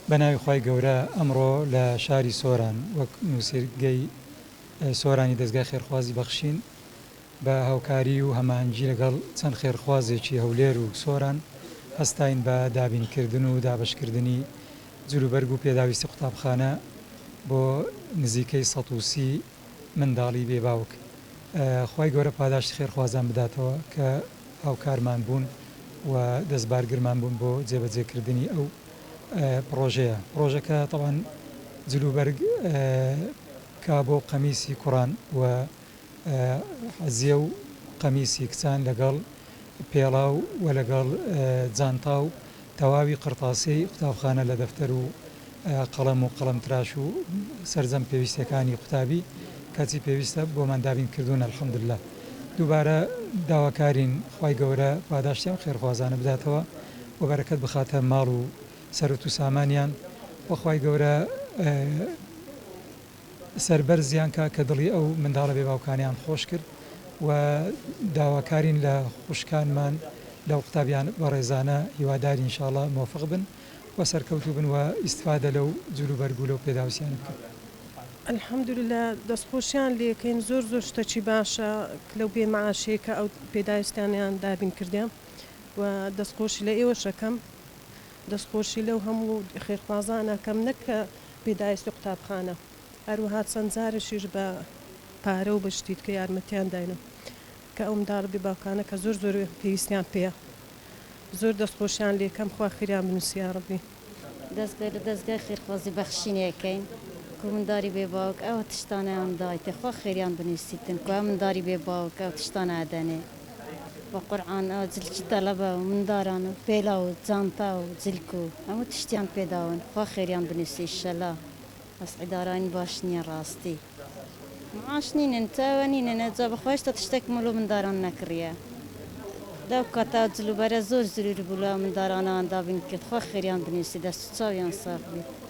بەناوی خی گەورە ئەمڕۆ لە شاری سۆران وەک نووسگەی سۆرانی دەستگای خێرخوازی بەخشین بە هاوکاری و هەمانجی لەگەڵ چەند خێرخوازێکی هەولێر و سۆران هەستاین بە دابینکردن و دابشکردنی جلوبەرگ و پێداویستی قوتابخانە بۆ نزیکەی 130 منداڵی بێباوک. خی گەورە پاداشتی خێرخوازان بداتەوە کە هاوکارمان بوون و دەستبارگرمان بوون بۆ جێبەجێکردنی ئەو پرۆژەکە تەوان جلوبەرگ کا بۆ قەمیسی کوڕان و حەزیە و قەمیسی کچان لەگەڵ پێڵاو و لەگەڵ جانتا و تەواوی قرتاسی قوتابخانە لە دەفتەر و قەڵەم و قەڵەمتراش و سەرجەم پێویستەکانی قوتابی کاچی پێویستە بۆمان دابینکردوون ئەلحەمدوللا. دووبارە داواکارین خی گەورە پاداشتیان خێرخوازانە بداتەوە و بەرەکەت بخاتە ماڵ و سەرەت و سامانیان وەخوای گەورە سەربەرزیان کە دڵی ئەو منداڵە بێباوکانیان خۆش کرد و داواکارین لە خوشکانمان لە قوتابیان بە ڕێزانە هیواداری ئینشاءڵڵا مۆفق بن و سەرکەوتوو بن و ئیسفادە لەو جلوبەرگ و لەو پێداویستیان بکەن. الحەمدوللا دەستخۆشیان لێکەین زۆر شتێکی باشە لەو بێمەعاشەیە کە ئەو پێداویستیانیان دابین کردیان و دەستخۆشی لە ئێوەشەکەم دەستخۆشی لەو هەموو خێرخوازانەکەم نەکە پێداویستی قوتابخانە هەروەها چەند جارێکیش بە پارە و بەشتیت کە یارمەتیان داینە کە ئەو منداڵە بێباوکانە کە زۆر پێویستیان پێە زۆر دەستخۆشیان لێکەم خوا خیریان بنووسی یا ڕەبی. دەستگای خێرخوازی بەخشینەکەین کو منداری بێباوک ئەوە تشتانیان دایتێ خوا خێریان بنووسیتن کو منداری بێباوک ئەو تشتانە ئەدەنێ بە قورعان ئەو جلکی تەلەبە و منداران و پێلا و جانتا و جلک و هەموو تشتیان پێداون خوا خێریان بنووسی ئینشەڵا. بەس عیدارانی باش نییە ڕاستی معاش نینن تاوە نینە جا بەخۆشتە تشتێک مڵۆ منداران نەکڕیە داو کاتا جلوبەرە زۆر زروری بوو لە مندارانان دابین کرد خوا خێریان بنووسی دەست و چاویان ساغ بێت.